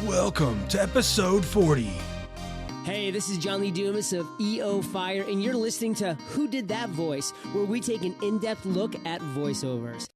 Welcome to episode 40. Hey, this is John Lee Dumas of EO Fire, and you're listening to Who Did That Voice, where we take an in-depth look at voiceovers.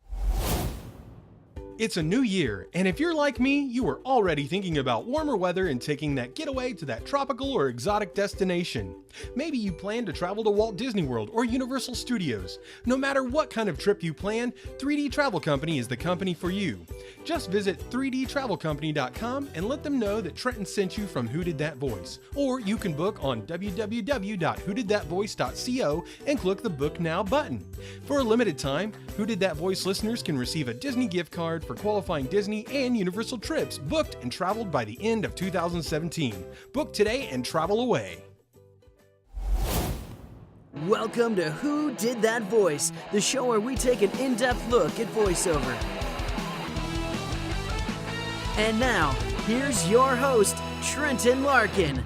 It's a new year, and if you're like me, you are already thinking about warmer weather and taking that getaway to that tropical or exotic destination. Maybe you plan to travel to Walt Disney World or Universal Studios. No matter what kind of trip you plan, 3D Travel Company is the company for you. Just visit 3dtravelcompany.com and let them know that Trenton sent you from Who Did That Voice. Or you can book on www.whodidthatvoice.co and click the Book Now button. For a limited time, Who Did That Voice listeners can receive a Disney gift card for qualifying Disney and Universal trips booked and traveled by the end of 2017. Book today and travel away. Welcome to Who Did That Voice, the show where we take an in-depth look at voiceover. And now, here's your host, Trenton Larkin.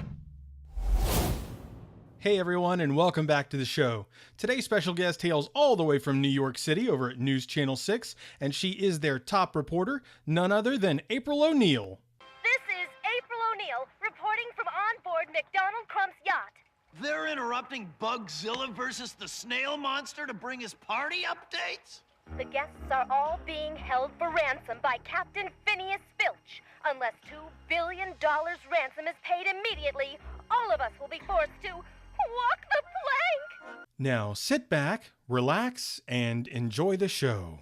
Hey everyone, and welcome back to the show. Today's special guest hails all the way from New York City over at News Channel 6, and she is their top reporter, none other than April O'Neil. This is April O'Neil reporting from on board McDonald Crump's yacht. They're interrupting Bugzilla versus the Snail Monster to bring us party updates? The guests are all being held for ransom by Captain Phineas Filch. Unless $2 billion ransom is paid immediately, all of us will be forced to walk the plank. Now sit back, relax, and enjoy the show.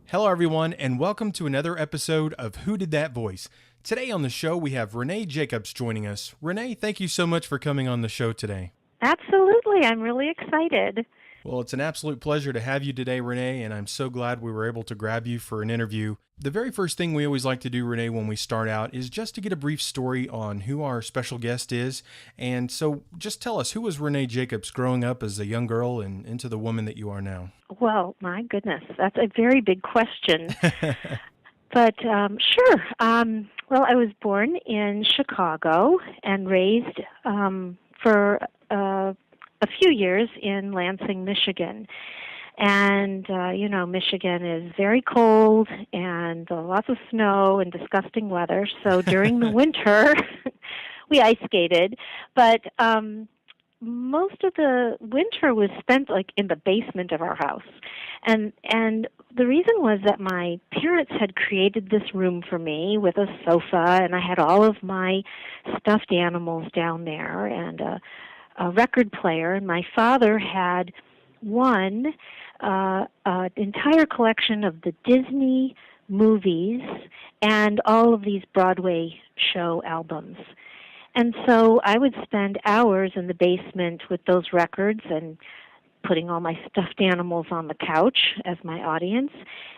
Hello everyone, and welcome to another episode of Who Did That Voice? Today on the show we have Renae Jacobs joining us. Renae, thank you so much for coming on the show today. Absolutely, I'm really excited. Well, it's an absolute pleasure to have you today, Renae, and I'm so glad we were able to grab you for an interview. The very first thing we always like to do, Renae, when we start out is just to get a brief story on who our special guest is. And so just tell us, who was Renae Jacobs growing up as a young girl and into the woman that you are now? Well, my goodness, that's a very big question. But sure. Well, I was born in Chicago and raised for a few years in Lansing, Michigan. And, Michigan is very cold and lots of snow and disgusting weather. So during the winter, we ice skated. But most of the winter was spent in the basement of our house. And the reason was that my parents had created this room for me with a sofa, and I had all of my stuffed animals down there and a record player, and my father had one entire collection of the Disney movies and all of these Broadway show albums. And so I would spend hours in the basement with those records and putting all my stuffed animals on the couch as my audience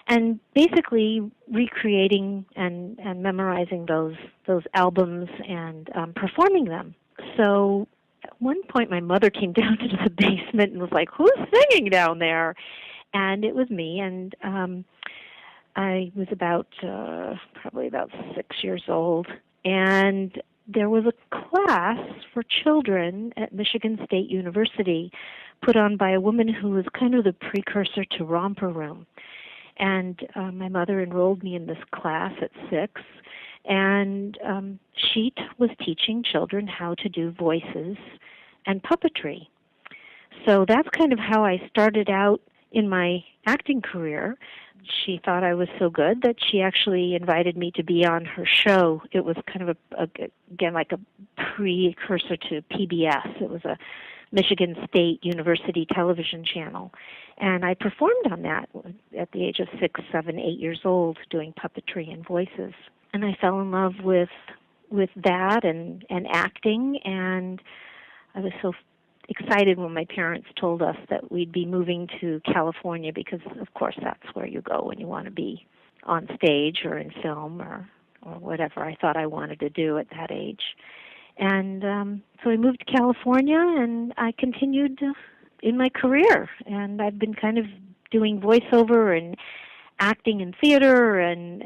and basically recreating and memorizing those albums and performing them. So at one point, my mother came down into the basement and was like, "Who's singing down there?" And it was me, and I was probably about 6 years old, and there was a class for children at Michigan State University put on by a woman who was kind of the precursor to Romper Room. And my mother enrolled me in this class at 6, and she was teaching children how to do voices and puppetry. So that's kind of how I started out in my acting career. She thought I was so good that she actually invited me to be on her show. It was kind of again like a precursor to PBS. It was a Michigan State University television channel. And I performed on that at the age of 6, 7, 8 years old, doing puppetry and voices. And I fell in love with that and acting, and I was so excited when my parents told us that we'd be moving to California, because of course that's where you go when you want to be on stage or in film or whatever I thought I wanted to do at that age. And so I moved to California, and I continued in my career, and I've been kind of doing voiceover and acting in theater and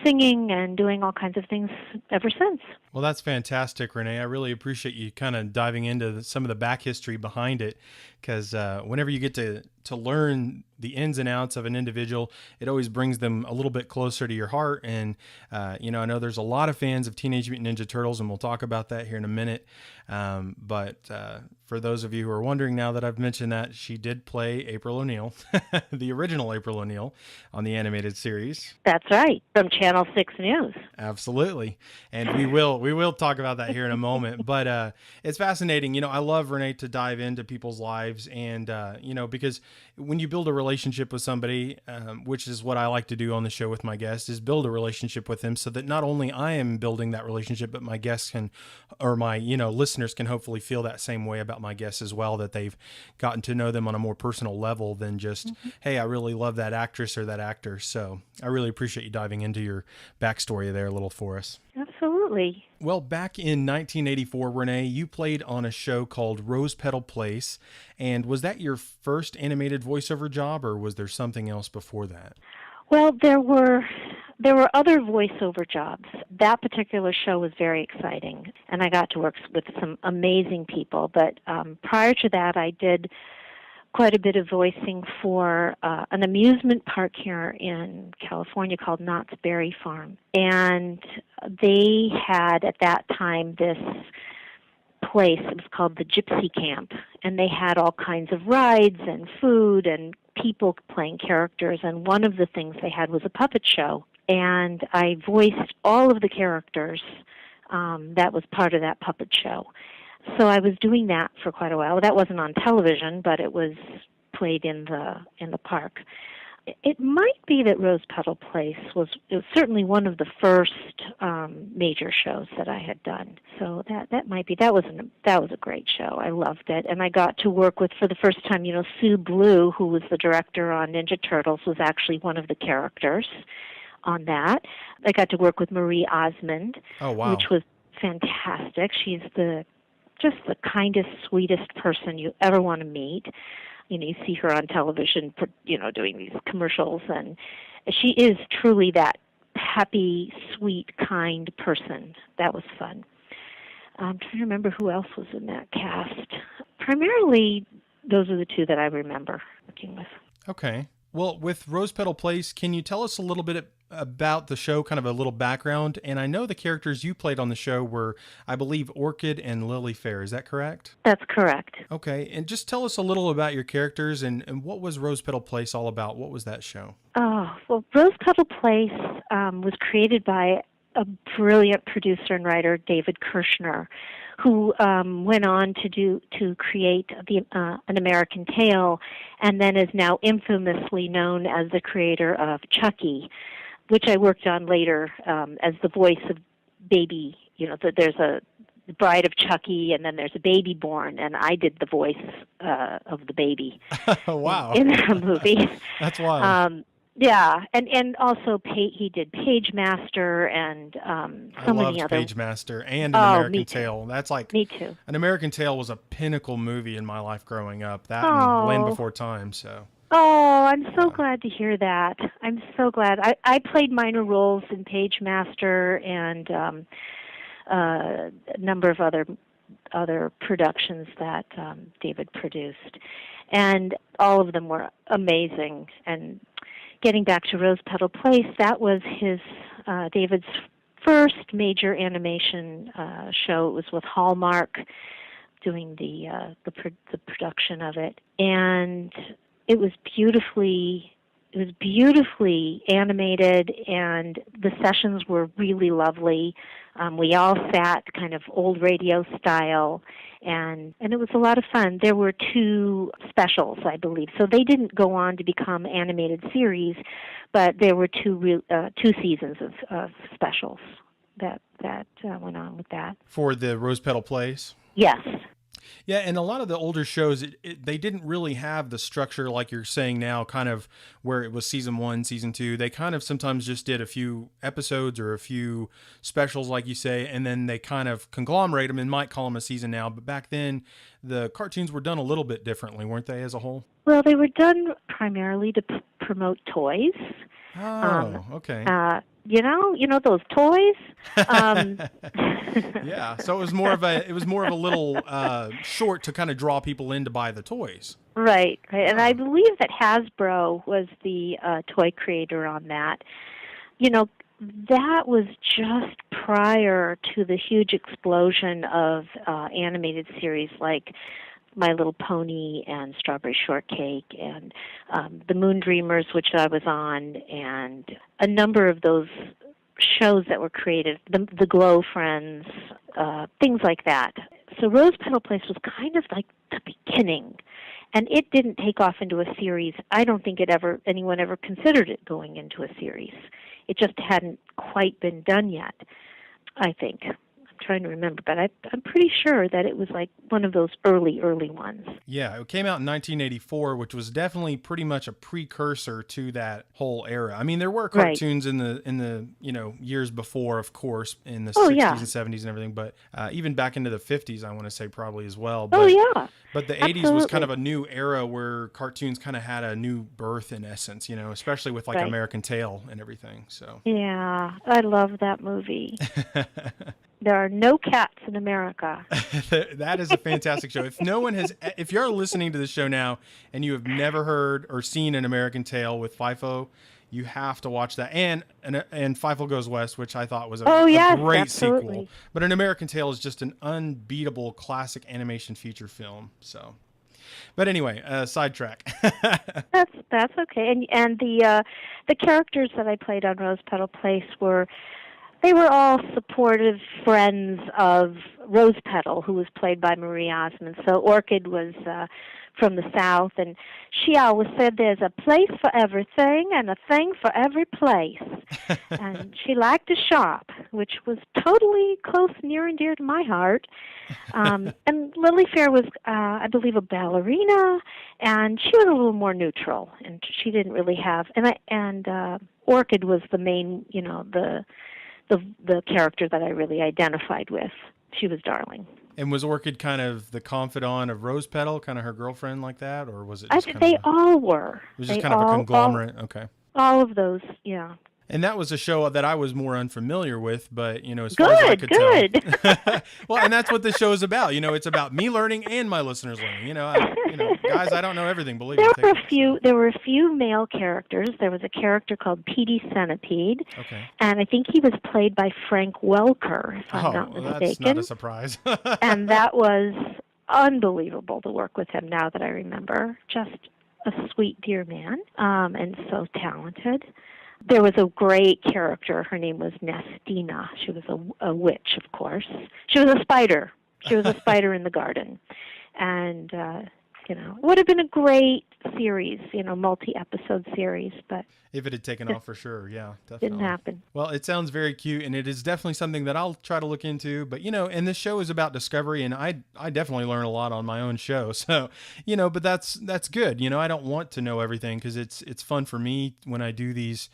singing and doing all kinds of things ever since. Well, that's fantastic, Renae. I really appreciate you kind of diving into some of the back history behind it, because whenever you get to learn the ins and outs of an individual, it always brings them a little bit closer to your heart. And, I know there's a lot of fans of Teenage Mutant Ninja Turtles, and we'll talk about that here in a minute. But for those of you who are wondering, now that I've mentioned that, she did play April O'Neil, the original April O'Neil on the animated series. That's right, from Channel 6 News. Absolutely. And we will talk about that here in a moment. But it's fascinating. I love, Renae, to dive into people's lives. And, because when you build a relationship with somebody, which is what I like to do on the show with my guests, is build a relationship with them so that not only I am building that relationship, but my guests can, or my, listeners can hopefully feel that same way about my guests as well, that they've gotten to know them on a more personal level than just, hey, I really love that actress or that actor. So I really appreciate you diving into your backstory there a little for us. Absolutely. Well, back in 1984, Renae, you played on a show called Rose Petal Place. And was that your first animated voiceover job, or was there something else before that? Well, there were other voiceover jobs. That particular show was very exciting, and I got to work with some amazing people. But prior to that, I did quite a bit of voicing for an amusement park here in California called Knott's Berry Farm. And they had, at that time, this place. It was called the Gypsy Camp. And they had all kinds of rides and food and people playing characters. And one of the things they had was a puppet show. And I voiced all of the characters that was part of that puppet show. So I was doing that for quite a while. That wasn't on television, but it was played in the park. It might be that Rose Petal Place was certainly one of the first major shows that I had done. So that might be. That was a great show. I loved it, and I got to work with, for the first time, Sue Blue, who was the director on Ninja Turtles, was actually one of the characters on that. I got to work with Marie Osmond, which was fantastic. She's just the kindest, sweetest person you ever want to meet. You see her on television, doing these commercials, and she is truly that happy, sweet, kind person. That was fun. I'm trying to remember who else was in that cast. Primarily, those are the two that I remember working with. Okay. Well, with Rose Petal Place, can you tell us a little bit about the show, kind of a little background? And I know the characters you played on the show were, I believe, Orchid and Lily Fair. Is that correct? That's correct. Okay. And just tell us a little about your characters and what was Rose Petal Place all about? What was that show? Oh, well, Rose Petal Place was created by a brilliant producer and writer, David Kirshner, who went on to create An American Tale, and then is now infamously known as the creator of Chucky, which I worked on later as the voice of baby. There's a Bride of Chucky, and then there's a baby born, and I did the voice of the baby. Wow. In the movie. That's wild. Yeah, and also he did Page Master and so many other. Page Master and An American Tale. That's like me too. An American Tale was a pinnacle movie in my life growing up. That and Land Before Time. So. Oh, I'm so glad to hear that. I'm so glad. I played minor roles in Page Master and a number of other productions that David produced, and all of them were amazing. And getting back to Rose Petal Place, that was David's first major animation show. It was with Hallmark, doing the production of it, and it was beautifully animated, and the sessions were really lovely. We all sat kind of old radio style, and it was a lot of fun. There were 2 specials, I believe. So they didn't go on to become animated series, but there were 2 seasons of specials that went on with that. For the Rose Petal Place? Yes. Yeah, and a lot of the older shows, they didn't really have the structure like you're saying now, kind of where it was season 1, season 2. They kind of sometimes just did a few episodes or a few specials, like you say, and then they kind of conglomerate them and might call them a season now. But back then, the cartoons were done a little bit differently, weren't they, as a whole? Well, they were done primarily to promote toys. Oh, okay. You know those toys. Yeah, so it was more of a little short to kind of draw people in to buy the toys. Right. And I believe that Hasbro was the toy creator on that. You know, that was just prior to the huge explosion of animated series like My Little Pony and Strawberry Shortcake and the Moon Dreamers, which I was on, and a number of those shows that were created, the Glow Friends, things like that. So Rose Petal Place was kind of like the beginning, and it didn't take off into a series. I don't think anyone ever considered it going into a series. It just hadn't quite been done yet, I think. I'm trying to remember, but I'm pretty sure that it was like one of those early ones. Yeah, it came out in 1984, which was definitely pretty much a precursor to that whole era. I mean, there were cartoons in the years before, of course, in the 60s and 70s and everything, but even back into the 50s, I want to say probably as well. But, But the 80s was kind of a new era where cartoons kind of had a new birth in essence, especially with like American Tail and everything. So yeah, I love that movie. There are no cats in America. That is a fantastic show. If you're listening to this show now and you have never heard or seen An American Tail with FIFO, you have to watch that. And FIFO Goes West, which I thought was a great sequel. But An American Tail is just an unbeatable classic animation feature film. So, but anyway, sidetrack. That's okay. And the characters that I played on Rose Petal Place they were all supportive friends of Rose Petal, who was played by Marie Osmond. So Orchid was from the South, and she always said there's a place for everything and a thing for every place. And she liked to shop, which was totally close, near and dear to my heart. And Lily Fair was, I believe, a ballerina, and she was a little more neutral, and she didn't really have. And Orchid was the main, the character that I really identified with. She was darling. And was Orchid kind of the confidant of Rose Petal, kind of her girlfriend like that, or was it just all were. It was just kind of a conglomerate? Okay. All of those, yeah. And that was a show that I was more unfamiliar with, but, as far as I could tell. Well, and that's what the show is about. It's about me learning and my listeners learning. Guys, I don't know everything, believe me. There were a few male characters. There was a character called Petey Centipede. Okay. And I think he was played by Frank Welker, if I'm not mistaken. That's not a surprise. And that was unbelievable to work with him now that I remember. Just a sweet, dear man, and so talented. There was a great character. Her name was Nestina. She was a witch, of course. She was a spider. She was a spider in the garden. And, it would have been a great series, multi-episode series, but... If it had taken off for sure, yeah, definitely. Didn't happen. Well, it sounds very cute, and it is definitely something that I'll try to look into. But, and this show is about discovery, and I definitely learn a lot on my own show. So, but that's good. I don't want to know everything because it's fun for me when I do these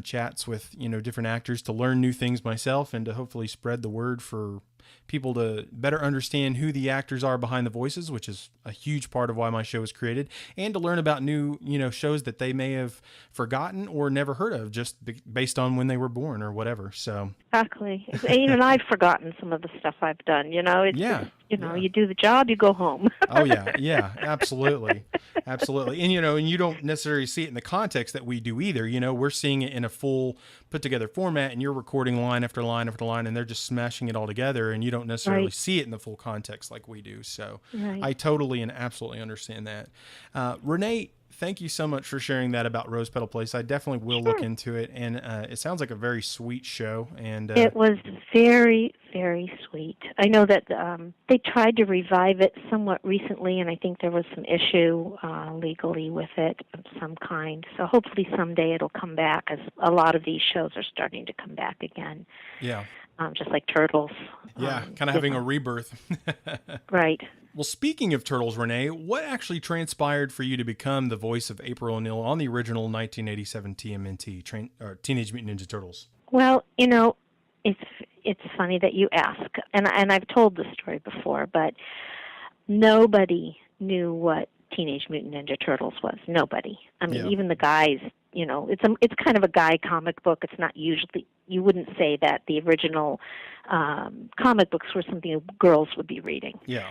chats with, different actors to learn new things myself and to hopefully spread the word for people to better understand who the actors are behind the voices, which is a huge part of why my show was created, and to learn about new, shows that they may have forgotten or never heard of just based on when they were born or whatever. So exactly. Even I've forgotten some of the stuff I've done. It's just, you do the job, you go home. Oh yeah, absolutely, absolutely. And and you don't necessarily see it in the context that we do either. We're seeing it in a full put together format, and you're recording line after line after line, and they're just smashing it all together, and you don't necessarily see it in the full context like we do. So I totally and absolutely understand that. Renae, thank you so much for sharing that about Rose Petal Place. I definitely will look into it, and it sounds like a very sweet show. And it was very, very sweet. I know that they tried to revive it somewhat recently, and I think there was some issue legally with it of some kind. So hopefully someday it'll come back, as a lot of these shows are starting to come back again. Yeah. just like Turtles. Yeah, kind of having a rebirth. Right. Well, speaking of Turtles, Renae, what actually transpired for you to become the voice of April O'Neil on the original 1987 TMNT, Teenage Mutant Ninja Turtles? Well, it's funny that you ask, and I've told this story before, but nobody knew what Teenage Mutant Ninja Turtles was. Nobody. I mean, even the guys. It's kind of a guy comic book. It's not usually, you wouldn't say that the original comic books were something girls would be reading. Yeah.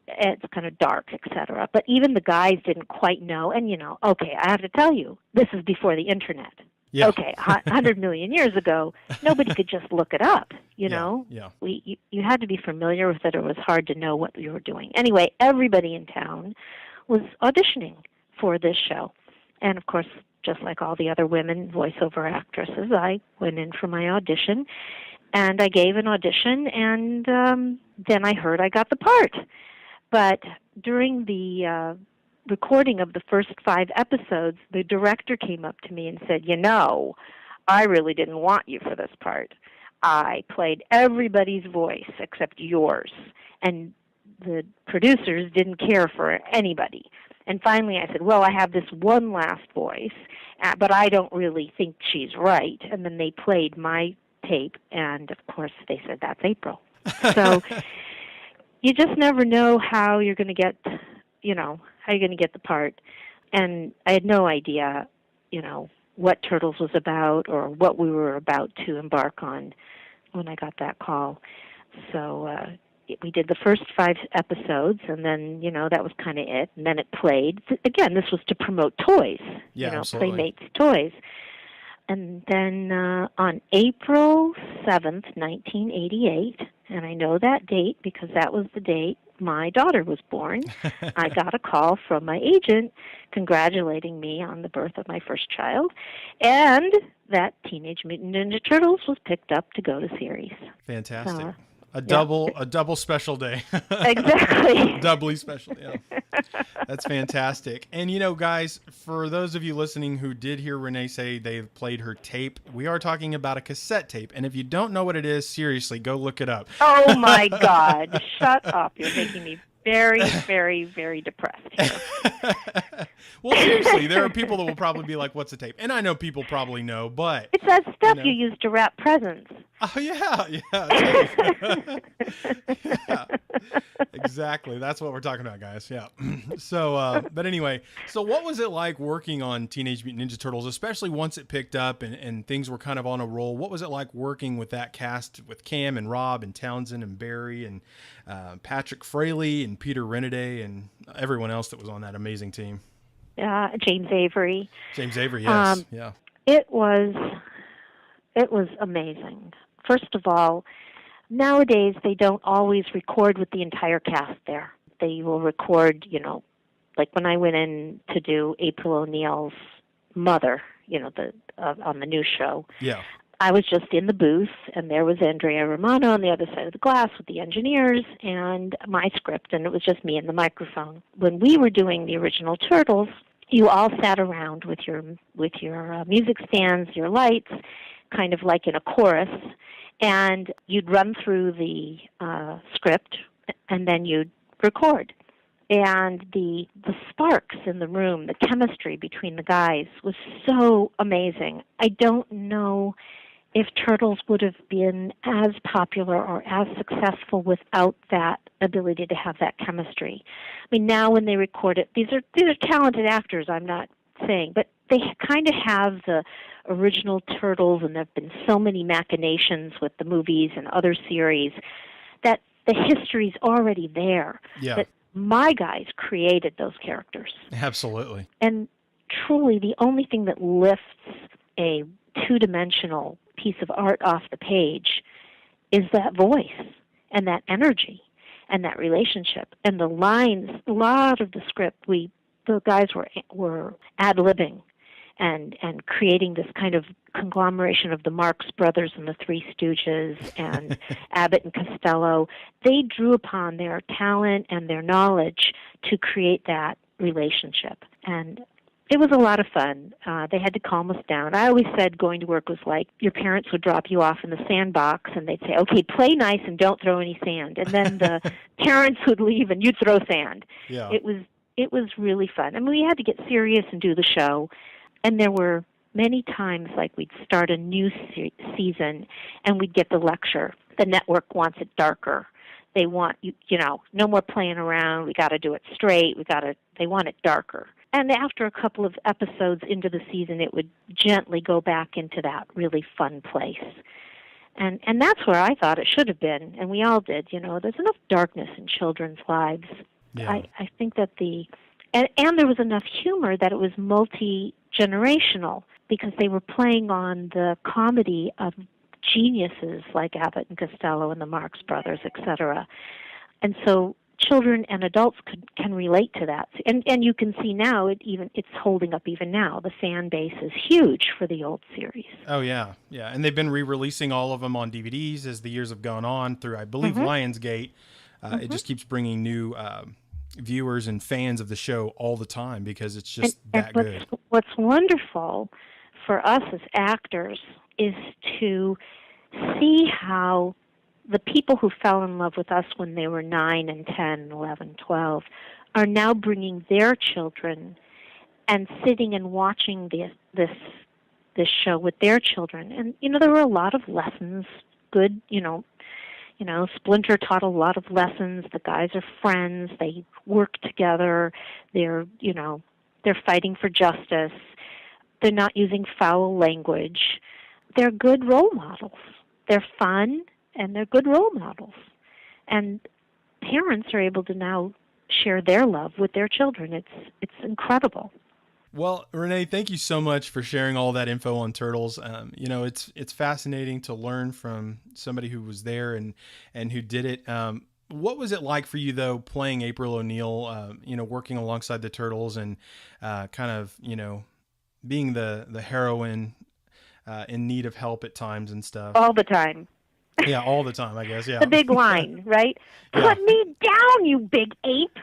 It's kind of dark, etc. But even the guys didn't quite know. And, okay, I have to tell you, this is before the Internet. Yeah. Okay, 100 million years ago, nobody could just look it up, Yeah. You had to be familiar with it, or it was hard to know what you were doing. Anyway, everybody in town was auditioning for this show. And, of course, just like all the other women voiceover actresses, I went in for my audition, and I gave an audition, and then I heard I got the part. But during the recording of the first 5 episodes, the director came up to me and said, I really didn't want you for this part. I played everybody's voice except yours, and the producers didn't care for anybody. And finally I said, well, I have this one last voice, but I don't really think she's right. And then they played my tape, and of course they said, that's April. So you just never know how you're going to get, how you're going to get the part. And I had no idea, what Turtles was about or what we were about to embark on when I got that call. So we did the first 5 episodes, and then, that was kind of it. And then it played. Again, this was to promote toys, absolutely. Playmates toys. And then on April 7th, 1988, and I know that date because that was the date my daughter was born, I got a call from my agent congratulating me on the birth of my first child, and that Teenage Mutant Ninja Turtles was picked up to go to series. Fantastic. A double special day. Exactly. Doubly special, yeah. That's fantastic. And guys, for those of you listening who did hear Renae say they played her tape, we are talking about a cassette tape. And if you don't know what it is, seriously, go look it up. Oh my God. Shut up. You're making me very, very, very depressed here. Well, seriously, there are people that will probably be like, what's a tape? And I know people probably know, but... It's that stuff you use to wrap presents. Oh, yeah. Yeah, exactly. That's what we're talking about, guys. Yeah. So, but anyway, so what was it like working on Teenage Mutant Ninja Turtles, especially once it picked up and things were kind of on a roll? What was it like working with that cast with Cam and Rob and Townsend and Barry and Patrick Fraley and Peter Renaday and everyone else that was on that amazing team? James Avery. James Avery, yes. Yeah. It was amazing. First of all, nowadays they don't always record with the entire cast there. They will record, like when I went in to do April O'Neil's mother, on the new show. Yeah. I was just in the booth, and there was Andrea Romano on the other side of the glass with the engineers and my script, and it was just me and the microphone. When we were doing the original Turtles, you all sat around with your music stands, your lights, kind of like in a chorus, and you'd run through the script, and then you'd record. And the sparks in the room, the chemistry between the guys was so amazing. I don't know if Turtles would have been as popular or as successful without that ability to have that chemistry. I mean, now when they record it, these are talented actors, I'm not saying, but they kind of have the original Turtles, and there have been so many machinations with the movies and other series that the history's already there. Yeah. That my guys created those characters. Absolutely. And truly, the only thing that lifts a two-dimensional piece of art off the page is that voice and that energy and that relationship. And the lines, a lot of the script, the guys were ad-libbing and creating this kind of conglomeration of the Marx Brothers and the Three Stooges and Abbott and Costello. They drew upon their talent and their knowledge to create that relationship. And It was a lot of fun. They had to calm us down. I always said going to work was like your parents would drop you off in the sandbox and they'd say, okay, play nice and don't throw any sand. And then the parents would leave and you'd throw sand. Yeah. It was really fun. I mean, we had to get serious and do the show. And there were many times like we'd start a new season and we'd get the lecture. The network wants it darker. They want, no more playing around. We got to do it straight. They want it darker. And after a couple of episodes into the season, it would gently go back into that really fun place. And that's where I thought it should have been, and we all did. There's enough darkness in children's lives. Yeah. I think that and there was enough humor that it was multi-generational because they were playing on the comedy of geniuses like Abbott and Costello and the Marx Brothers, etc. And so children and adults can relate to that, and you can see now it's holding up even now. The fan base is huge for the old series. Oh yeah, and they've been re-releasing all of them on DVDs as the years have gone on through, I believe, Lionsgate. It just keeps bringing new viewers and fans of the show all the time because it's just good. What's wonderful for us as actors is to see how the people who fell in love with us when they were 9 and 10, 11, 12 are now bringing their children and sitting and watching this show with their children. And, there were a lot of lessons, good, Splinter taught a lot of lessons. The guys are friends. They work together. They're fighting for justice. They're not using foul language. They're good role models. They're fun. And they're good role models. And parents are able to now share their love with their children. It's incredible. Well, Renae, thank you so much for sharing all that info on Turtles. It's fascinating to learn from somebody who was there and who did it. What was it like for you, though, playing April O'Neil, working alongside the Turtles and kind of, being the heroine in need of help at times and stuff? All the time. Yeah, all the time, I guess, yeah. The big line, right? Yeah. Put me down, you big ape!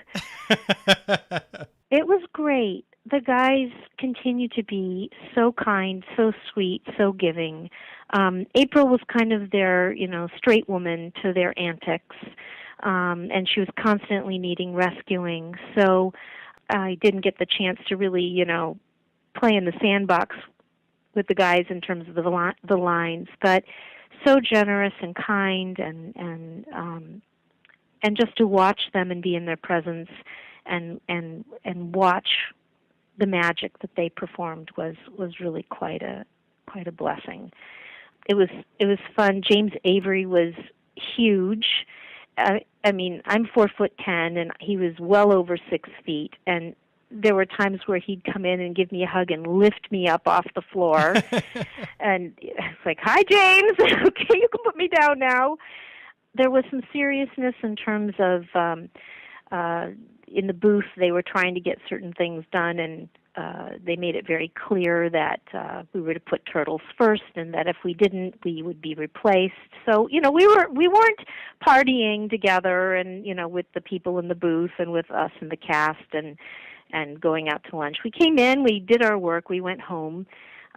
It was great. The guys continue to be so kind, so sweet, so giving. April was kind of their, straight woman to their antics, and she was constantly needing rescuing. So I didn't get the chance to really, play in the sandbox with the guys in terms of the lines, but so generous and kind, and just to watch them and be in their presence, and watch the magic that they performed was really quite a blessing. It was fun. James Avery was huge. I mean, I'm 4'10", and he was well over 6 feet, and there were times where he'd come in and give me a hug and lift me up off the floor. And it's like, hi, James. Okay, you can put me down now. There was some seriousness in terms of in the booth they were trying to get certain things done, and they made it very clear that we were to put Turtles first, and that if we didn't, we would be replaced. So, we weren't partying together and, with the people in the booth and with us and the cast and going out to lunch. We came in, we did our work, we went home,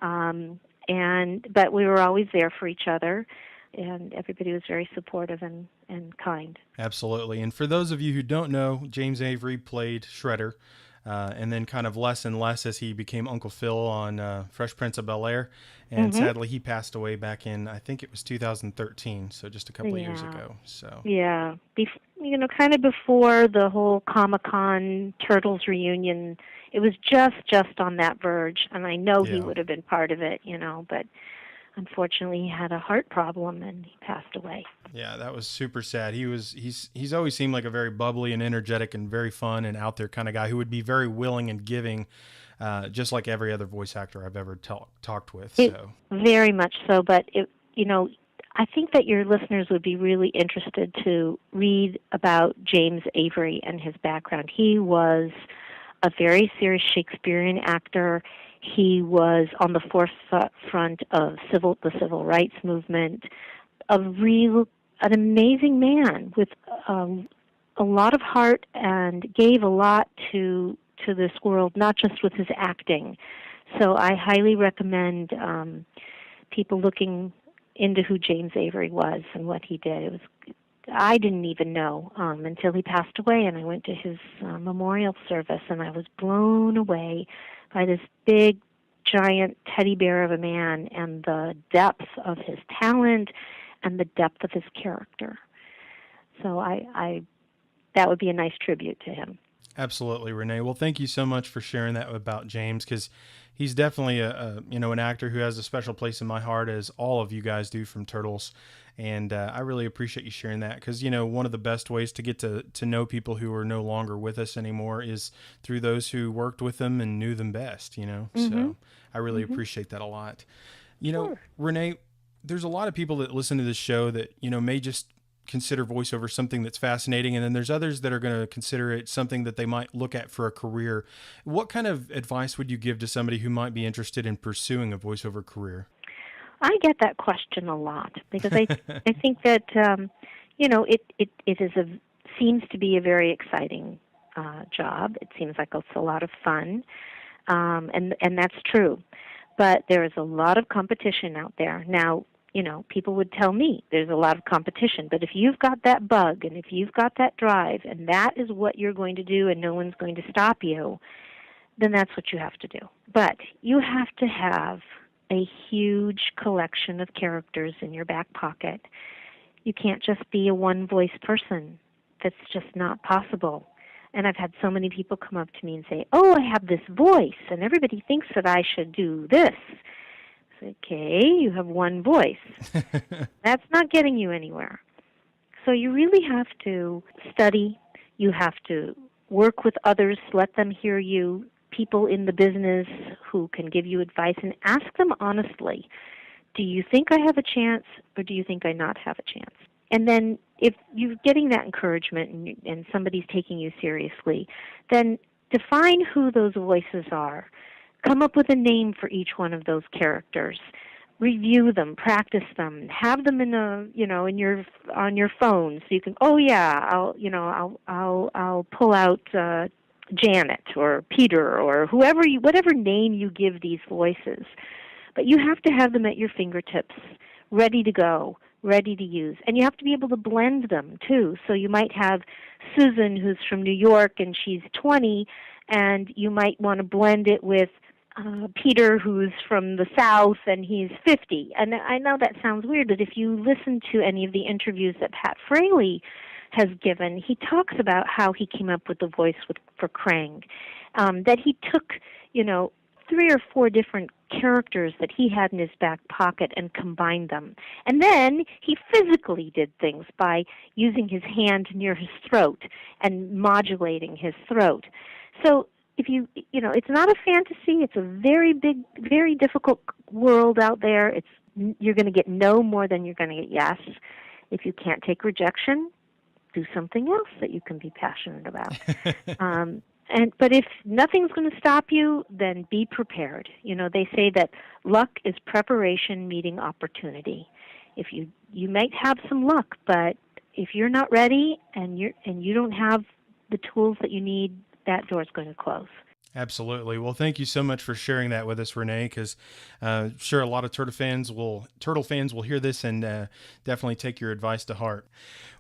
but we were always there for each other, and everybody was very supportive and kind. Absolutely. And for those of you who don't know, James Avery played Shredder, and then kind of less and less as he became Uncle Phil on Fresh Prince of Bel-Air. And sadly, he passed away back in, I think it was 2013, so just a couple of years ago. So yeah, kind of before the whole Comic-Con Turtles reunion, it was just on that verge, and I know he would have been part of it, but unfortunately he had a heart problem and he passed away. Yeah, that was super sad. He's always seemed like a very bubbly and energetic and very fun and out there kind of guy who would be very willing and giving, just like every other voice actor I've ever talked with. So very much so, but I think that your listeners would be really interested to read about James Avery and his background. He was a very serious Shakespearean actor. He was on the forefront of the civil rights movement, an amazing man with a lot of heart, and gave a lot to to this world, not just with his acting. So I highly recommend people looking into who James Avery was and what he did. I didn't even know until he passed away, and I went to his memorial service, and I was blown away by this big, giant teddy bear of a man and the depth of his talent and the depth of his character. So I that would be a nice tribute to him. Absolutely, Renae. Well, thank you so much for sharing that about James, because he's definitely an actor who has a special place in my heart, as all of you guys do from Turtles. And I really appreciate you sharing that, because, one of the best ways to get to know people who are no longer with us anymore is through those who worked with them and knew them best, So I really appreciate that a lot. Sure. Renae, there's a lot of people that listen to this show that, may just consider voiceover something that's fascinating, and then there's others that are going to consider it something that they might look at for a career. What kind of advice would you give to somebody who might be interested in pursuing a voiceover career? I get that question a lot because I think that it seems to be a very exciting job. It seems like it's a lot of fun, and that's true. But there is a lot of competition out there now. People would tell me there's a lot of competition, but if you've got that bug and if you've got that drive and that is what you're going to do and no one's going to stop you, then that's what you have to do. But you have to have a huge collection of characters in your back pocket. You can't just be a one-voice person. That's just not possible. And I've had so many people come up to me and say, "Oh, I have this voice, and everybody thinks that I should do this." Okay, you have one voice. That's not getting you anywhere. So you really have to study. You have to work with others, let them hear you, people in the business who can give you advice, and ask them honestly, do you think I have a chance or do you think I not have a chance? And then if you're getting that encouragement and somebody's taking you seriously, then define who those voices are. Come up with a name for each one of those characters. Review them, practice them, have them in on your phone, so you can. Oh yeah, I'll pull out Janet or Peter or whatever name you give these voices. But you have to have them at your fingertips, ready to go, ready to use, and you have to be able to blend them too. So you might have Susan, who's from New York and she's 20, and you might want to blend it with Peter, who's from the South, and he's 50. And I know that sounds weird, but if you listen to any of the interviews that Pat Fraley has given, he talks about how he came up with the voice for Krang, that he took, 3 or 4 different characters that he had in his back pocket and combined them. And then he physically did things by using his hand near his throat and modulating his throat. So if it's not a fantasy. It's a very big, very difficult world out there. You're going to get no more than you're going to get yes. If you can't take rejection, do something else that you can be passionate about. But if nothing's going to stop you, then be prepared. They say that luck is preparation meeting opportunity. If you might have some luck, but if you're not ready and you don't have the tools that you need, that door's going to close. Absolutely. Well, thank you so much for sharing that with us, Renae, because sure, a lot of Turtle fans will hear this and definitely take your advice to heart.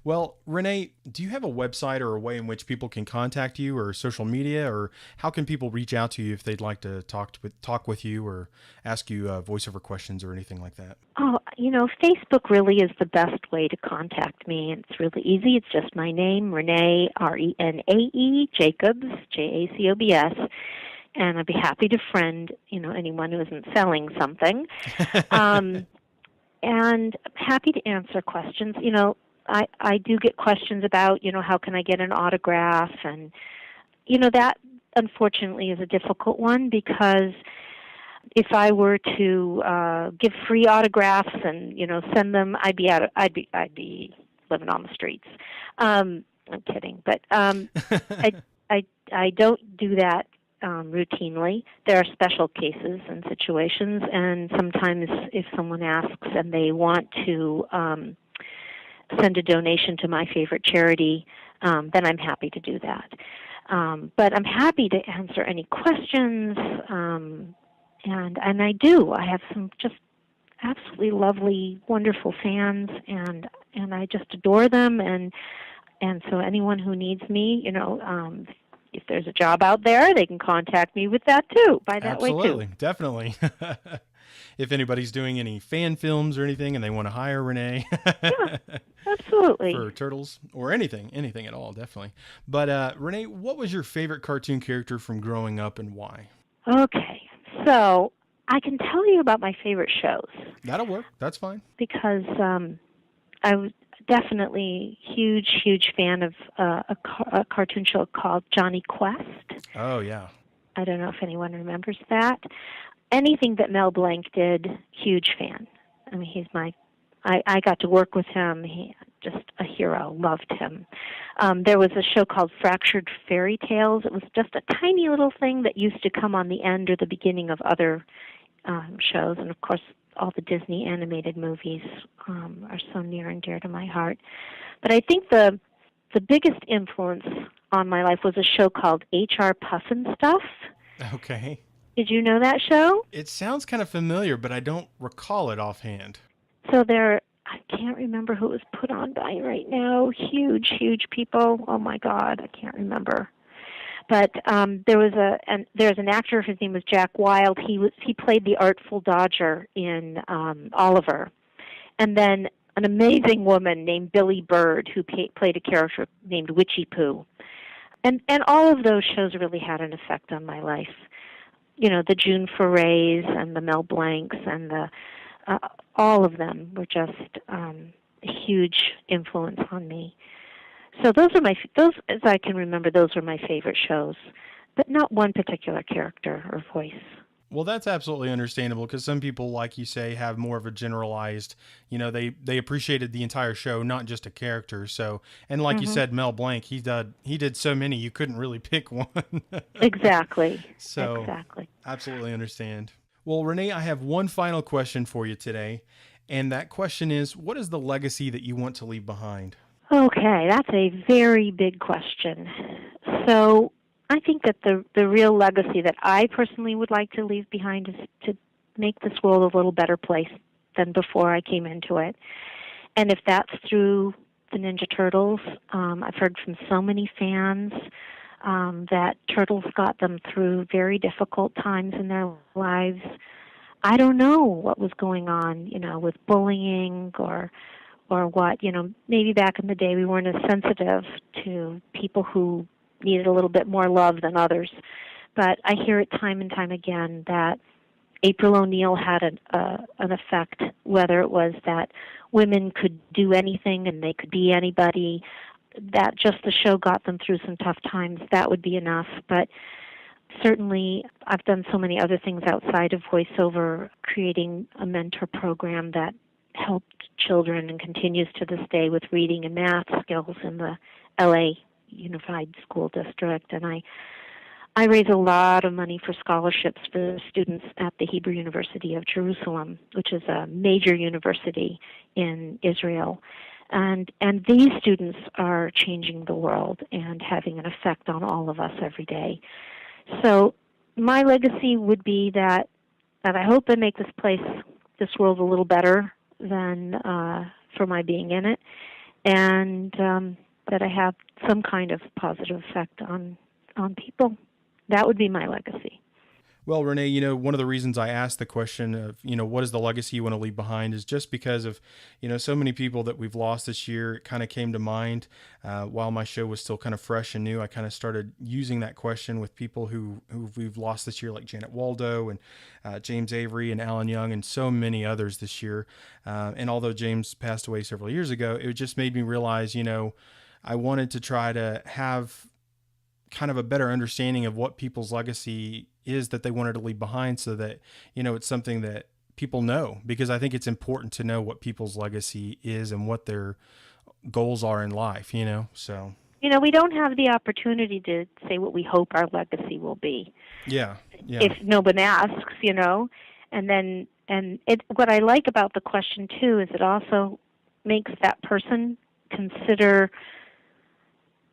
Well, Renae, do you have a website or a way in which people can contact you, or social media, or how can people reach out to you if they'd like to talk with you or ask you voiceover questions or anything like that? Oh, Facebook really is the best way to contact me. It's really easy. It's just my name, Renae, Renae Jacobs, Jacobs, and I'd be happy to friend, anyone who isn't selling something. And happy to answer questions. I do get questions about, how can I get an autograph? And, that unfortunately is a difficult one, because if I were to give free autographs and, send them, I'd be living on the streets. I'm kidding, but I don't do that routinely. There are special cases and situations, and sometimes if someone asks and they want to send a donation to my favorite charity, then I'm happy to do that. But I'm happy to answer any questions, and I do. I have some just absolutely lovely, wonderful fans, and I just adore them. And so anyone who needs me, if there's a job out there, they can contact me with that too. By that way too. Absolutely, definitely. If anybody's doing any fan films or anything and they want to hire Renae Yeah, absolutely. for Turtles or anything at all, definitely. But Renae, what was your favorite cartoon character from growing up and why? Okay, so I can tell you about my favorite shows That'll work. That's fine. because I was definitely huge fan of a cartoon show called Johnny Quest. Oh, yeah. I don't know if anyone remembers that. Anything that Mel Blanc did, huge fan. I mean, he's I got to work with him. He just a hero. Loved him. There was a show called Fractured Fairy Tales. It was just a tiny little thing that used to come on the end or the beginning of other shows. And, of course, all the Disney animated movies are so near and dear to my heart. But I think the biggest influence on my life was a show called H.R. Puffin Stuff. Okay. Did you know that show? It sounds kind of familiar, but I don't recall it offhand. So I can't remember who it was put on by right now. Huge people. Oh my God, I can't remember. But there's an actor. His name was Jack Wilde. He played the Artful Dodger in Oliver, and then an amazing woman named Billy Bird who played a character named Witchy Poo, and all of those shows really had an effect on my life. The June Forays and the Mel Blancs and all of them were just a huge influence on me. So those, as I can remember, those are my favorite shows, but not one particular character or voice. Well, that's absolutely understandable because some people, like you say, have more of a generalized, they appreciated the entire show, not just a character. So, and like you said, Mel Blanc, he did so many, you couldn't really pick one. Exactly. So, exactly. Absolutely understand. Well, Renae, I have one final question for you today. And that question is, what is the legacy that you want to leave behind? Okay, that's a very big question. So I think that the real legacy that I personally would like to leave behind is to make this world a little better place than before I came into it. And if that's through the Ninja Turtles, I've heard from so many fans that Turtles got them through very difficult times in their lives. I don't know what was going on, with bullying or what, maybe back in the day we weren't as sensitive to people who needed a little bit more love than others. But I hear it time and time again that April O'Neil had an effect, whether it was that women could do anything and they could be anybody, that just the show got them through some tough times, that would be enough. But certainly I've done so many other things outside of voiceover, creating a mentor program that helped children and continues to this day with reading and math skills in the LA Unified School District. And I raise a lot of money for scholarships for students at the Hebrew University of Jerusalem, which is a major university in Israel. And these students are changing the world and having an effect on all of us every day. So my legacy would be that I hope I make this world a little better than for my being in it, and that I have some kind of positive effect on people. That would be my legacy. Well, Renae, one of the reasons I asked the question of, what is the legacy you want to leave behind is just because of, so many people that we've lost this year. It kind of came to mind while my show was still kind of fresh and new. I kind of started using that question with people who we've lost this year, like Janet Waldo and James Avery and Alan Young and so many others this year. And although James passed away several years ago, it just made me realize, I wanted to try to have kind of a better understanding of what people's legacy is that they wanted to leave behind, so that, it's something that people know, because I think it's important to know what people's legacy is and what their goals are in life, so. We don't have the opportunity to say what we hope our legacy will be. Yeah. If no one asks, and what I like about the question too is it also makes that person consider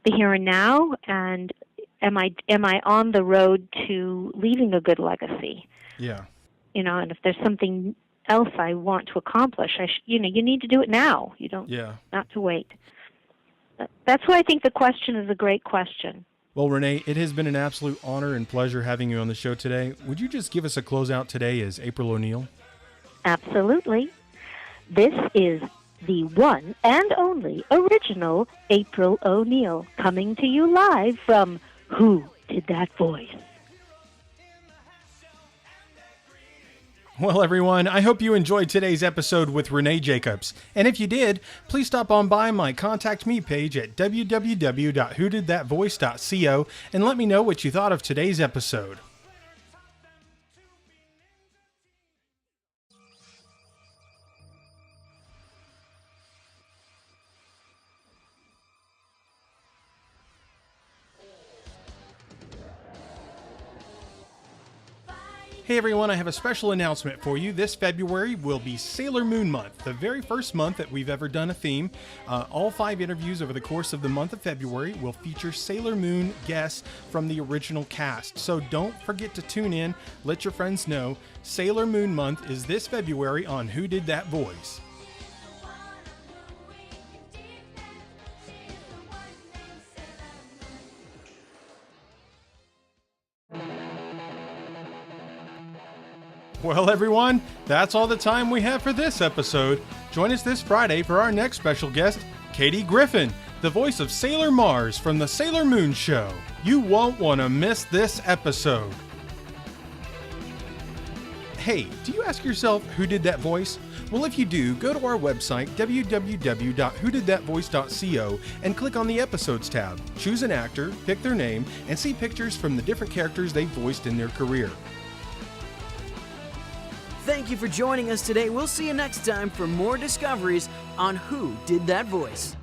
the here and now, and am I on the road to leaving a good legacy? Yeah. And if there's something else I want to accomplish, you need to do it now. You don't, not to wait. That's why I think the question is a great question. Well, Renae, it has been an absolute honor and pleasure having you on the show today. Would you just give us a closeout today as April O'Neil? Absolutely. This is the one and only original April O'Neil, coming to you live from Who Did That Voice? Well, everyone, I hope you enjoyed today's episode with Renae Jacobs. And if you did, please stop on by my Contact Me page at www.whodidthatvoice.co and let me know what you thought of today's episode. Hey everyone, I have a special announcement for you. This February will be Sailor Moon Month, the very first month that we've ever done a theme. All 5 interviews over the course of the month of February will feature Sailor Moon guests from the original cast. So don't forget to tune in, let your friends know. Sailor Moon Month is this February on Who Did That Voice? Well, everyone, that's all the time we have for this episode. Join us this Friday for our next special guest, Katie Griffin, the voice of Sailor Mars from the Sailor Moon Show. You won't want to miss this episode. Hey, do you ask yourself who did that voice? Well, if you do, go to our website, www.whodidthatvoice.co, and click on the Episodes tab. Choose an actor, pick their name, and see pictures from the different characters they voiced in their career. Thank you for joining us today. We'll see you next time for more discoveries on Who Did That Voice.